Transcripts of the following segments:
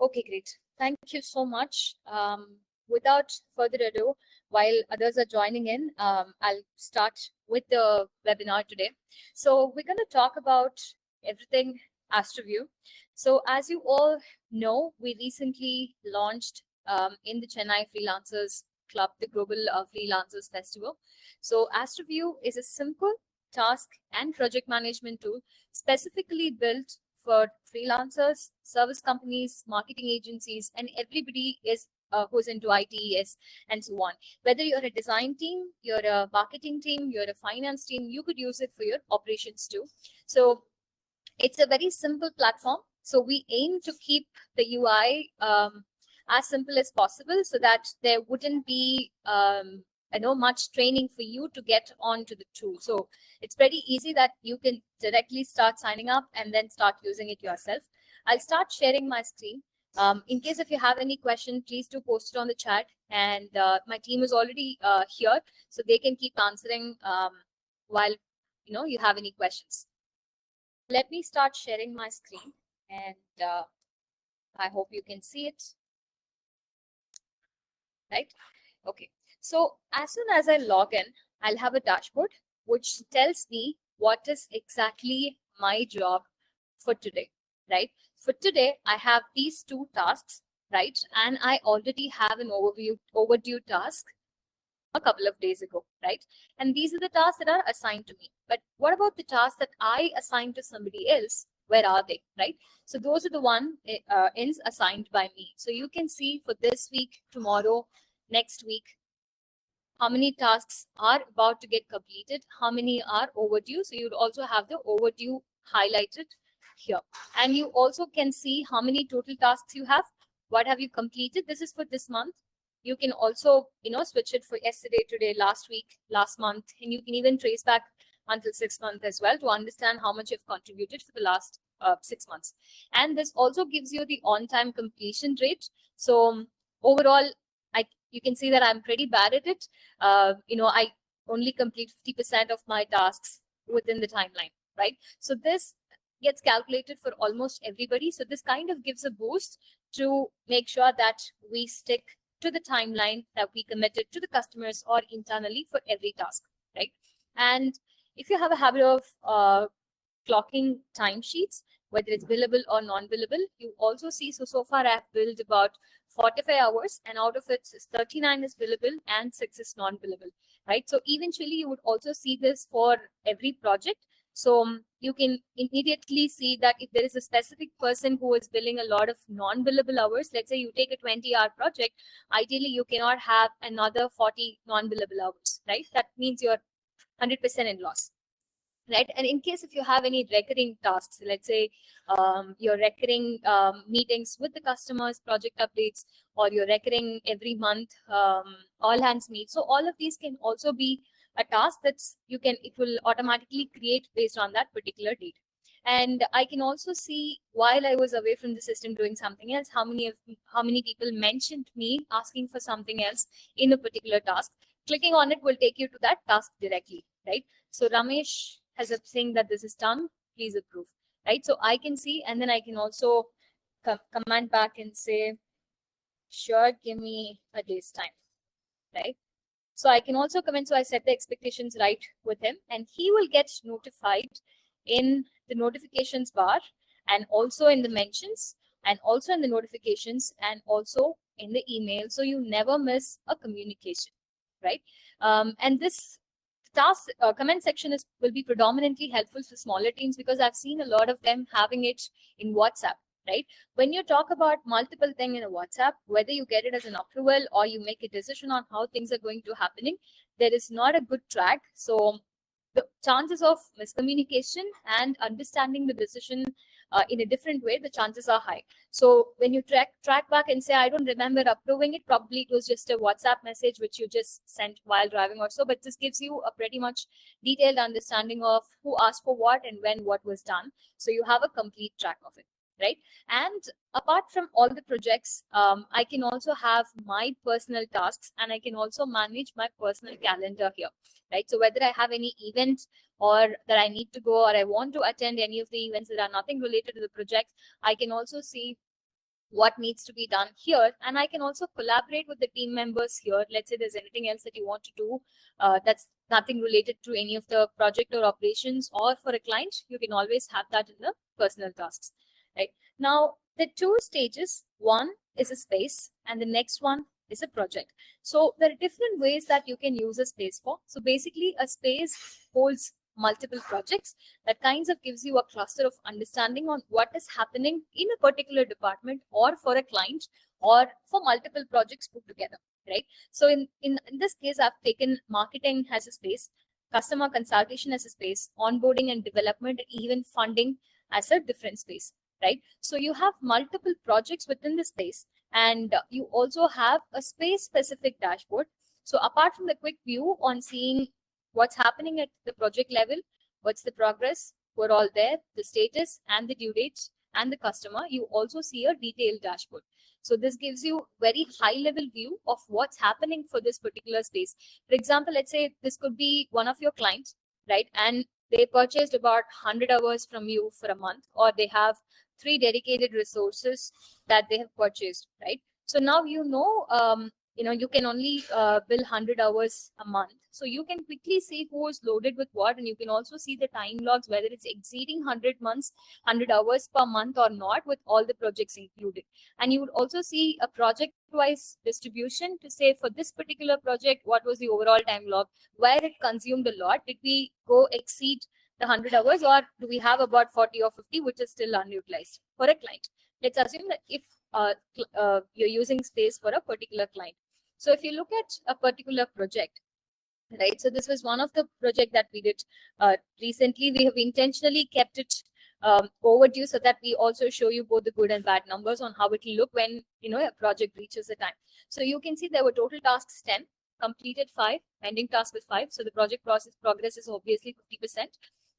Okay, great. Thank you so much. Without further ado, while others are joining in, I'll start with the webinar today. So we're going to talk about everything Astravue. So as you all know, we recently launched in the Chennai Freelancers Club, the Global Freelancers Festival. So Astravue is a simple task and project management tool specifically built for freelancers, service companies, marketing agencies, and everybody is who's into ITES and so on. Whether you're a design team, you're a marketing team, you're a finance team, you could use it for your operations too. So it's a very simple platform. So we aim to keep the UI as simple as possible so that there wouldn't be much training for you to get onto the tool. So it's pretty easy that you can directly start signing up and then start using it yourself. I'll start sharing my screen. In case if you have any question, please do post it on the chat. And my team is already here, so they can keep answering while you have any questions. Let me start sharing my screen, and I hope you can see it. Right? Okay. So as soon as I log in, I'll have a dashboard which tells me what is exactly my job for today, right? For today, I have these two tasks, right? And I already have an overdue task a couple of days ago, right? And these are the tasks that are assigned to me. But what about the tasks that I assigned to somebody else? Where are they, right? So those are the ends assigned by me. So you can see for this week, tomorrow, next week, how many tasks are about to get completed, how many are overdue. So you'd also have the overdue highlighted here. And you also can see how many total tasks you have. What have you completed? This is for this month. You can also, switch it for yesterday, today, last week, last month, and you can even trace back until 6 months as well to understand how much you've contributed for the last 6 months. And this also gives you the on-time completion rate. So overall, you can see that I'm pretty bad at it. I only complete 50% of my tasks within the timeline, right? So this gets calculated for almost everybody. So this kind of gives a boost to make sure that we stick to the timeline that we committed to the customers or internally for every task, right? And if you have a habit of clocking timesheets, whether it's billable or non-billable, you also see, so far I've billed about 45 hours, and out of it, 39 is billable and 6 is non-billable, right? So eventually you would also see this for every project. So you can immediately see that if there is a specific person who is billing a lot of non-billable hours, let's say you take a 20-hour project, ideally you cannot have another 40 non-billable hours, right? That means you're 100% in loss. Right. And in case if you have any recurring tasks, let's say your recurring meetings with the customers, project updates, or your recurring every month all hands meet. So all of these can also be a task it will automatically create based on that particular date. And I can also see while I was away from the system doing something else, how many people mentioned me asking for something else in a particular task. Clicking on it will take you to that task directly, right? So Ramesh has a saying that this is done, please approve, right? So I can see, and then I can also comment back and say, sure, give me a day's time, right? So I can also comment, so I set the expectations right with him, and he will get notified in the notifications bar, and also in the mentions, and also in the notifications, and also in the email, so you never miss a communication, right? And this task comment section will be predominantly helpful for smaller teams, because I've seen a lot of them having it in WhatsApp, right? When you talk about multiple things in a WhatsApp, whether you get it as an approval or you make a decision on how things are going to happening, there is not a good track. So the chances of miscommunication and understanding the decision in a different way, the chances are high. So when you track back and say, I don't remember approving it, probably it was just a WhatsApp message which you just sent while driving or so, but this gives you a pretty much detailed understanding of who asked for what and when what was done. So you have a complete track of it, right? And apart from all the projects, I can also have my personal tasks, and I can also manage my personal calendar here, right? So whether I have any event or that I need to go, or I want to attend any of the events that are nothing related to the project, I can also see what needs to be done here, and I can also collaborate with the team members here. Let's say there's anything else that you want to do that's nothing related to any of the project or operations or for a client, you can always have that in the personal tasks, right? Now the two stages, one is a space and the next one is a project. So there are different ways that you can use a space for. So basically a space holds multiple projects that kinds of gives you a cluster of understanding on what is happening in a particular department or for a client or for multiple projects put together, right? So in this case, I've taken marketing as a space, customer consultation as a space, onboarding and development, and even funding as a different space, right? So you have multiple projects within the space, and you also have a space specific dashboard. So apart from the quick view on seeing what's happening at the project level, what's the progress, we're all there, the status and the due dates and the customer, you also see a detailed dashboard. So this gives you very high level view of what's happening for this particular space. For example, let's say this could be one of your clients, right? And they purchased about 100 hours from you for a month, or they have 3 dedicated resources that they have purchased, right? So now you can only bill 100 hours a month. So you can quickly see who is loaded with what, and you can also see the time logs, whether it's exceeding 100 hours per month or not, with all the projects included. And you would also see a project wise distribution to say for this particular project, what was the overall time log, where it consumed a lot, did we go exceed the 100 hours, or do we have about 40 or 50 which is still unutilized for a client. Let's assume that if you're using space for a particular client. So if you look at a particular project, right? So this was one of the project that we did recently. We have intentionally kept it overdue so that we also show you both the good and bad numbers on how it will look when a project reaches the time. So you can see there were total tasks 10, completed 5, pending task with 5. So the project progress is obviously 50%.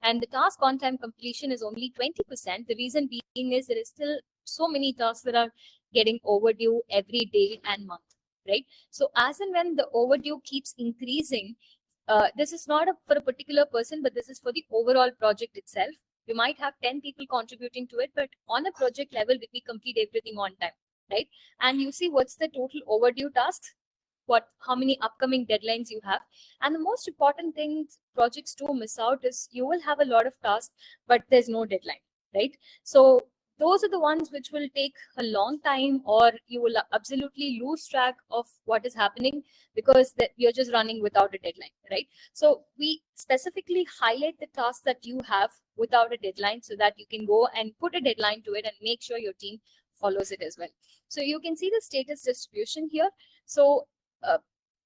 And the task on time completion is only 20%. The reason being is there is still so many tasks that are getting overdue every day and month, right? So as and when the overdue keeps increasing, this is not for a particular person, but this is for the overall project itself. You might have 10 people contributing to it, but on a project level, did we complete everything on time, right? And you see what's the total overdue tasks, how many upcoming deadlines you have. And the most important thing projects do miss out is you will have a lot of tasks, but there's no deadline, right? So those are the ones which will take a long time, or you will absolutely lose track of what is happening because you're just running without a deadline, right? So we specifically highlight the tasks that you have without a deadline so that you can go and put a deadline to it and make sure your team follows it as well. So you can see the status distribution here. So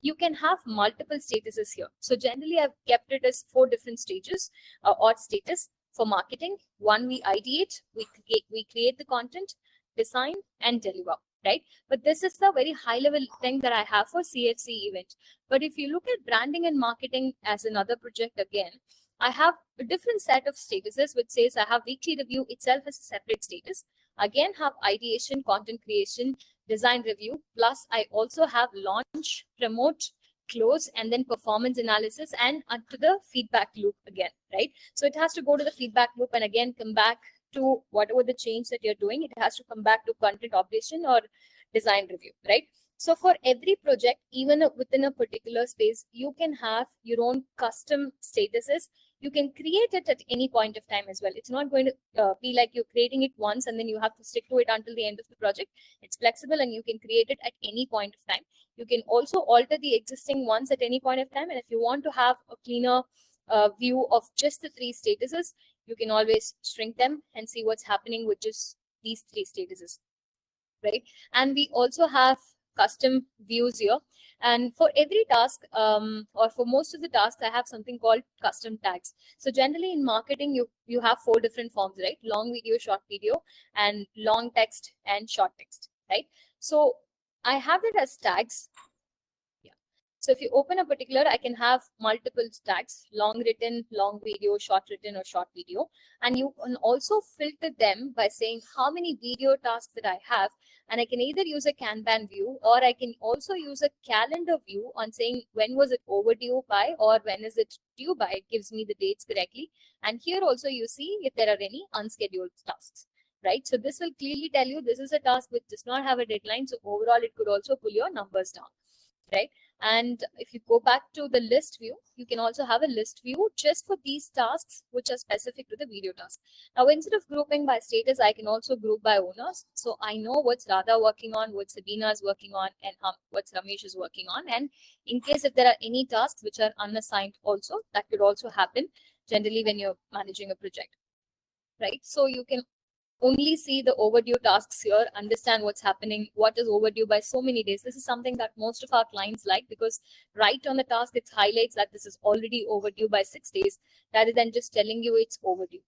you can have multiple statuses here. So generally I've kept it as 4 different stages or status. For marketing, 1, we ideate, we create the content, design and deliver, right? But this is the very high level thing that I have for CFC event. But if you look at branding and marketing as another project again, I have a different set of statuses which says I have weekly review itself as a separate status. Again, have ideation, content creation, design review, plus I also have launch, promote, close, and then performance analysis, and to the feedback loop again, right? So it has to go to the feedback loop and again come back to whatever the change that you're doing. It has to come back to content operation or design review, right? So for every project, even within a particular space, you can have your own custom statuses. You can create it at any point of time as well. It's not going to be like you're creating it once and then you have to stick to it until the end of the project. It's flexible and you can create it at any point of time. You can also alter the existing ones at any point of time. And if you want to have a cleaner view of just the 3 statuses, you can always shrink them and see what's happening with just these 3 statuses, right? And we also have custom views here. And for every task, or for most of the tasks, I have something called custom tags. So generally in marketing, you have 4 different forms, right? Long video, short video, and long text and short text, right? So I have it as tags. Yeah. So if you open a particular, I can have multiple tags, long written, long video, short written, or short video. And you can also filter them by saying how many video tasks that I have. And I can either use a Kanban view, or I can also use a calendar view on saying when was it overdue by, or when is it due by. It gives me the dates correctly. And here also you see if there are any unscheduled tasks, right? So this will clearly tell you this is a task which does not have a deadline. So overall, it could also pull your numbers down, right? And if you go back to the list view, you can also have a list view just for these tasks which are specific to the video task. Now, instead of grouping by status, I can also group by owners. So I know what's Radha working on, what Sabina is working on, and what Ramesh is working on. And in case if there are any tasks which are unassigned also, that could also happen generally when you're managing a project, right? So you can only see the overdue tasks here, understand what's happening, what is overdue by so many days. This is something that most of our clients like, because right on the task, it highlights that this is already overdue by 6 days, rather than just telling you it's overdue,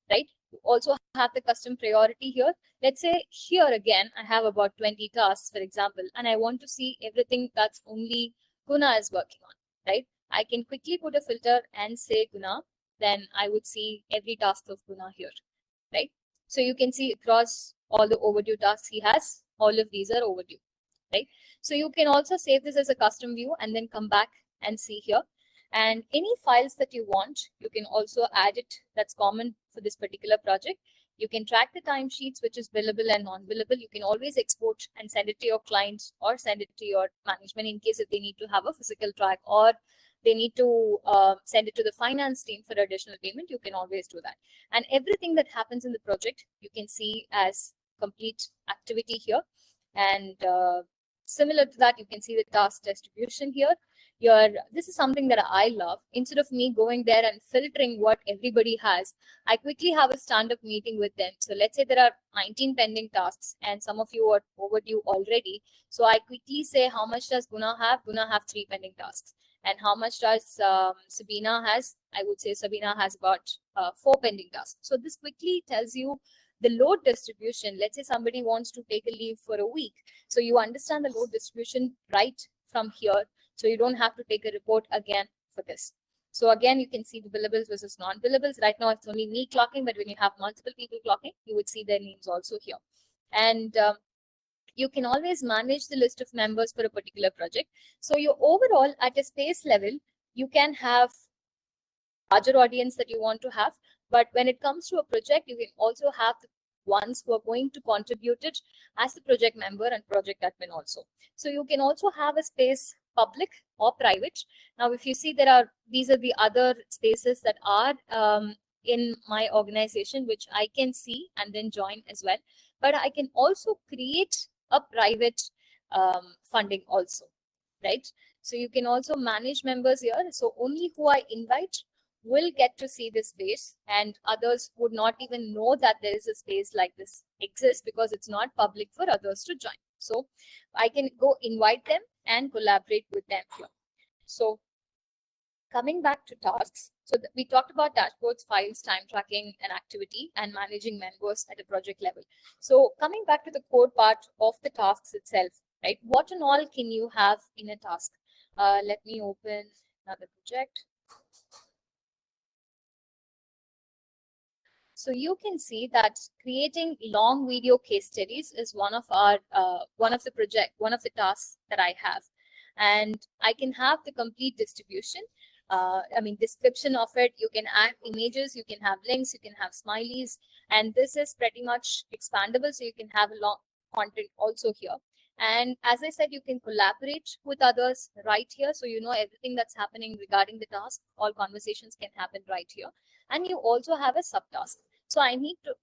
right? You also have the custom priority here. Let's say here again, I have about 20 tasks, for example, and I want to see everything that's only Guna is working on, right? I can quickly put a filter and say Guna, then I would see every task of Guna here, right? So you can see across all the overdue tasks he has, all of these are overdue, right? So you can also save this as a custom view and then come back and see here. And any files that you want, you can also add it. That's common for this particular project. You can track the timesheets, which is billable and non-billable. You can always export and send it to your clients or send it to your management in case if they need to have a physical track, or they need to send it to the finance team for additional payment. You can always do that. And everything that happens in the project, you can see as complete activity here. And similar to that, you can see the task distribution here. This is something that I love. Instead of me going there and filtering what everybody has, I quickly have a stand-up meeting with them. So let's say there are 19 pending tasks and some of you are overdue already. So I quickly say, how much does Guna have? Guna have 3 pending tasks. And how much does Sabina has? I would say Sabina has about 4 pending tasks. So this quickly tells you the load distribution. Let's say somebody wants to take a leave for a week. So you understand the load distribution right from here. So you don't have to take a report again for this. So again, you can see the billables versus non-billables. Right now, it's only me clocking, but when you have multiple people clocking, you would see their names also here. And you can always manage the list of members for a particular project. So you overall at a space level, you can have larger audience that you want to have. But when it comes to a project, you can also have the ones who are going to contribute it as the project member and project admin also. So you can also have a space public or private. Now, if you see these are the other spaces that are in my organization, which I can see and then join as well. But I can also create a private funding also, right? So you can also manage members here. So only who I invite will get to see this space, and others would not even know that there is a space like this exists because it's not public for others to join. So I can go invite them and collaborate with them here. So coming back to tasks, so we talked about dashboards, files, time tracking, and activity, and managing members at a project level. So coming back to the core part of the tasks itself, right? What and all can you have in a task? Let me open another project. So you can see that creating long video case studies is one of the tasks that I have, and I can have the complete distribution. Description of it. You can add images, you can have links, you can have smileys, and this is pretty much expandable. So you can have a long content also here. And as I said, you can collaborate with others right here. So you know everything that's happening regarding the task. All conversations can happen right here. And you also have a subtask. So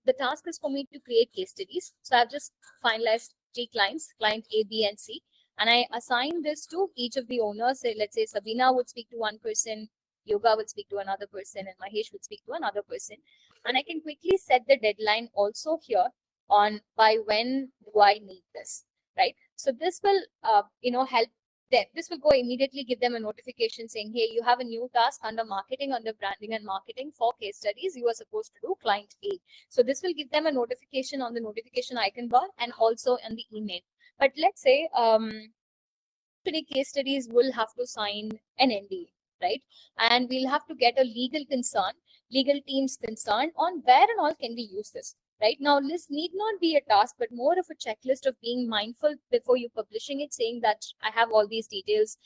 the task is for me to create case studies. So I've just finalized 3 clients, client A, B, and C. And I assign this to each of the owners. Say, let's say Sabina would speak to one person, Yoga would speak to another person, and Mahesh would speak to another person. And I can quickly set the deadline also here on by when do I need this, right? So this will, help them. This will go immediately give them a notification saying, hey, you have a new task under marketing, under branding and marketing for case studies. You are supposed to do client A. So this will give them a notification on the notification icon bar and also on the email. But let's say today case studies will have to sign an NDA, right? And we'll have to get a legal team's concern on where and all can we use this. right? Now, this need not be a task, but more of a checklist of being mindful before you publishing it, saying that I have all these details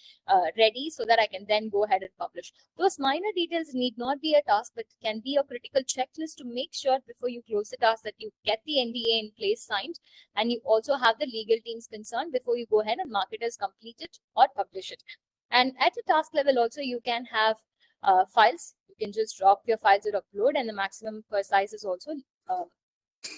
ready so that I can then go ahead and publish. Those minor details need not be a task, but can be a critical checklist to make sure before you close the task that you get the NDA in place signed, and you also have the legal teams concerned before you go ahead and mark it as completed or publish it. And at a task level also, you can have files. You can just drop your files or upload, and the maximum per size is also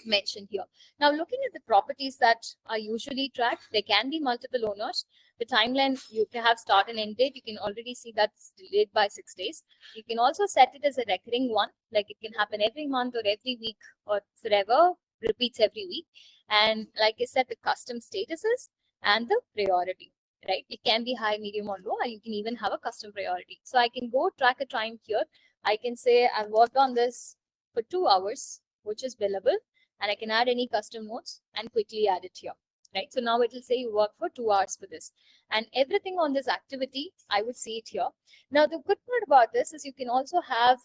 mentioned here. Now, looking at the properties that are usually tracked, there can be multiple owners. The timeline, you can have start and end date. You can already see that's delayed by 6 days. You can also set it as a recurring one, like it can happen every month or every week or forever, repeats every week. And like I said, the custom statuses and the priority, right? It can be high, medium, or low, and you can even have a custom priority. So I can go track a time here. I can say I've worked on this for 2 hours, which is billable, and I can add any custom notes and quickly add it here, right? So now it will say you work for 2 hours for this, and everything on this activity, I would see it here. Now, the good part about this is you can also have,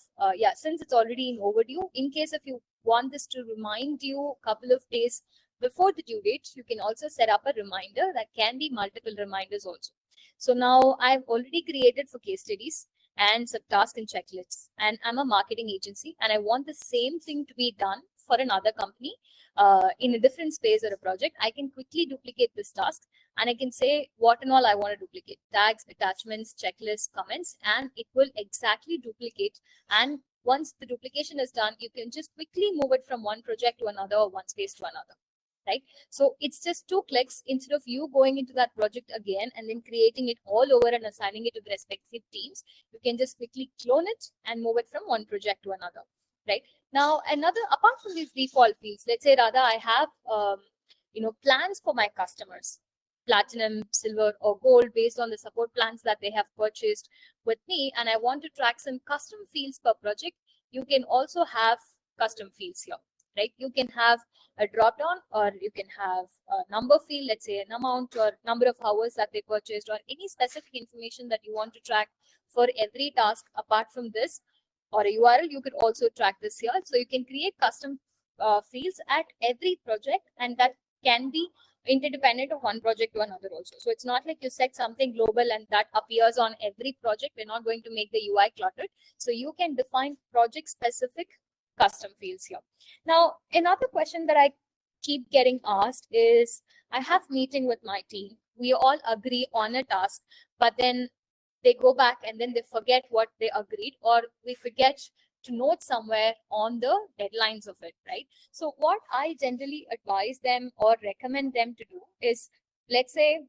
since it's already in overdue, in case if you want this to remind you a couple of days before the due date, you can also set up a reminder that can be multiple reminders also. So now I've already created for case studies and subtask and checklists, and I'm a marketing agency, and I want the same thing to be done for another company in a different space or a project. I can quickly duplicate this task, and I can say what and all I want to duplicate: tags, attachments, checklists, comments, and it will exactly duplicate. And once the duplication is done, you can just quickly move it from one project to another or one space to another, right? So it's just 2 clicks instead of you going into that project again and then creating it all over and assigning it to the respective teams. You can just quickly clone it and move it from one project to another, right? Now, another, apart from these default fields, let's say rather I have, plans for my customers, platinum, silver, or gold, based on the support plans that they have purchased with me, and I want to track some custom fields per project. You can also have custom fields here, right? You can have a drop down, or you can have a number field, let's say an amount or number of hours that they purchased, or any specific information that you want to track for every task. Apart from this, or a URL, you could also track this here. So you can create custom fields at every project, and that can be interdependent of one project to another also. So it's not like you set something global and that appears on every project. We're not going to make the UI cluttered. So you can define project specific custom fields here. Now, another question that I keep getting asked is, I have meeting with my team. We all agree on a task, but then they go back and then they forget what they agreed, or we forget to note somewhere on the deadlines of it, right? So what I generally advise them or recommend them to do is, let's say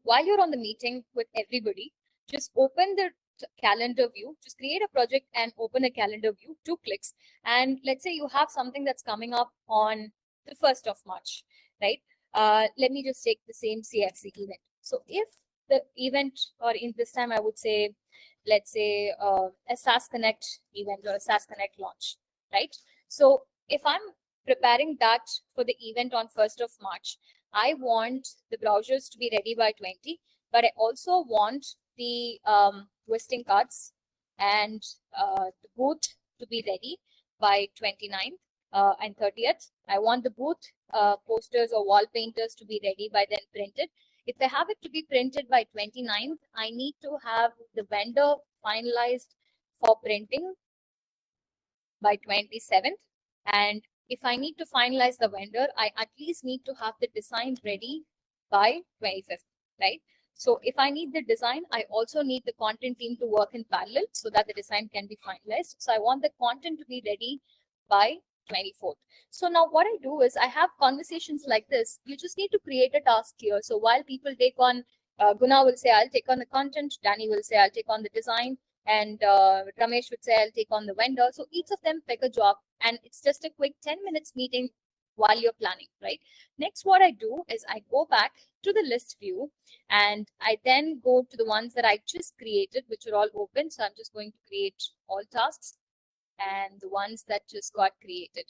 while you're on the meeting with everybody, just open the calendar view, just create a project and open a calendar view, 2 clicks. And let's say you have something that's coming up on the 1st of March, right? Let me just take the same CFC event. So if the event, or in this time, I would say, let's say a SaaS Connect event or a SaaS Connect launch, right? So if I'm preparing that for the event on 1st of March, I want the browsers to be ready by 20, but I also want the visiting cards and the booth to be ready by 29th and 30th. I want the booth posters or wall painters to be ready by then, printed. If I have it to be printed by 29th, I need to have the vendor finalized for printing by 27th. And if I need to finalize the vendor, I at least need to have the design ready by 25th, right? So if I need the design, I also need the content team to work in parallel so that the design can be finalized. So I want the content to be ready by 24th. So now what I do is I have conversations like this. You just need to create a task here. So while people take on, Guna will say, I'll take on the content. Danny will say, I'll take on the design. And Ramesh would say, I'll take on the vendor. So each of them pick a job, and it's just a quick 10 minutes meeting while you're planning, right? Next, what I do is I go back to the list view, and I then go to the ones that I just created, which are all open. So I'm just going to create all tasks and the ones that just got created,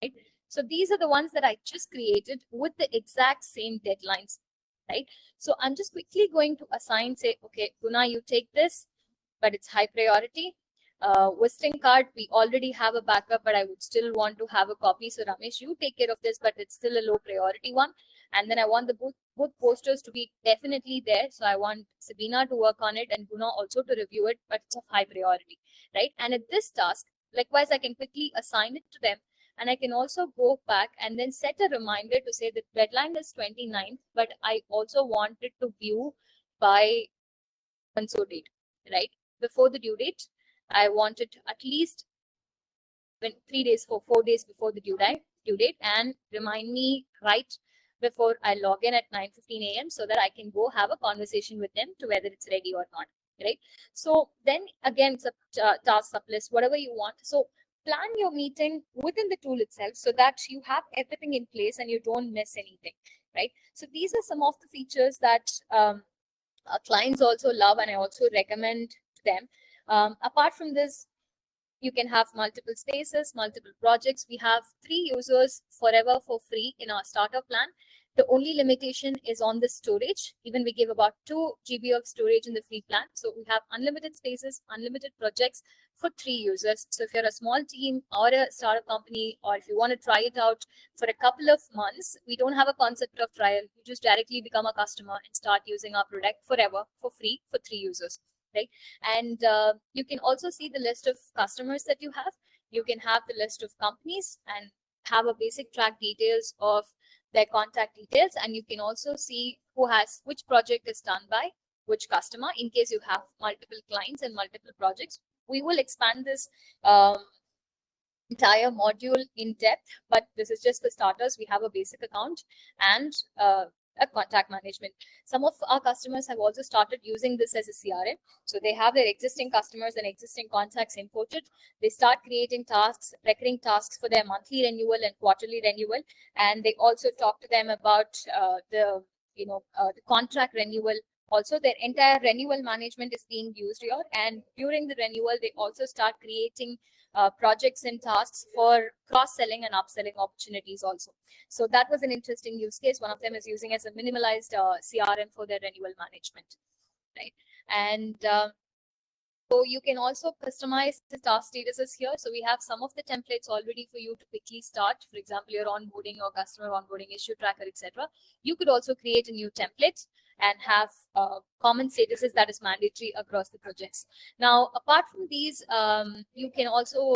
right? So these are the ones that I just created with the exact same deadlines, right? So I'm just quickly going to assign, say, okay, Guna, you take this, but it's high priority. visiting card, we already have a backup, but I would still want to have a copy. So Ramesh, you take care of this, but it's still a low priority one. And then I want the both posters to be definitely there. So I want Sabina to work on it and Guna also to review it, but it's of high priority, right? And at this task, likewise, I can quickly assign it to them. And I can also go back and then set a reminder to say the deadline is 29th, but I also want it to view by so date, right? Before the due date, I want it at least 4 days before the due date, and remind me right before I log in at 9:15 a.m. so that I can go have a conversation with them to whether it's ready or not, right? So then again, task sublist, whatever you want. So plan your meeting within the tool itself so that you have everything in place and you don't miss anything, right? So these are some of the features that clients also love, and I also recommend to them. Apart from this, you can have multiple spaces, multiple projects. We have 3 users forever for free in our starter plan. The only limitation is on the storage. Even we give about 2 GB of storage in the free plan. So we have unlimited spaces, unlimited projects for 3 users. So if you're a small team or a startup company, or if you want to try it out for a couple of months, we don't have a concept of trial. You just directly become a customer and start using our product forever for free for 3 users, right? And you can also see the list of customers that you have. You can have the list of companies and have a basic track details of their contact details. And you can also see which project is done by which customer in case you have multiple clients and multiple projects. We will expand this entire module in depth, but this is just for starters. We have a basic account and a contact management. Some of our customers have also started using this as a CRM. So they have their existing customers and existing contacts imported. They start creating tasks, recurring tasks for their monthly renewal and quarterly renewal. And they also talk to them about the contract renewal. Also, their entire renewal management is being used here. And during the renewal, they also start creating projects and tasks for cross-selling and upselling opportunities also. So that was an interesting use case. One of them is using as a minimalized CRM for their renewal management, right? And so you can also customize the task statuses here. So we have some of the templates already for you to quickly start. For example, your onboarding or customer onboarding, issue tracker, etc. You could also create a new template and have common statuses that is mandatory across the projects. Now, apart from these, you can also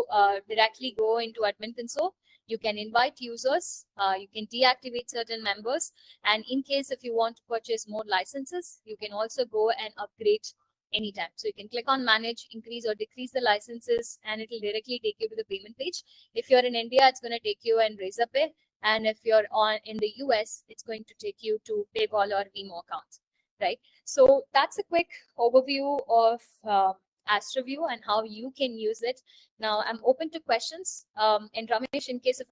directly go into admin console. You can invite users, you can deactivate certain members, and in case if you want to purchase more licenses, you can also go and upgrade anytime. So you can click on manage, increase or decrease the licenses, and it will directly take you to the payment page. If you're in India, it's going to take you and Razorpay. And if you're in the US, it's going to take you to PayPal or Venmo accounts, right? So that's a quick overview of Astravue and how you can use it. Now I'm open to questions. And Ramesh, in case if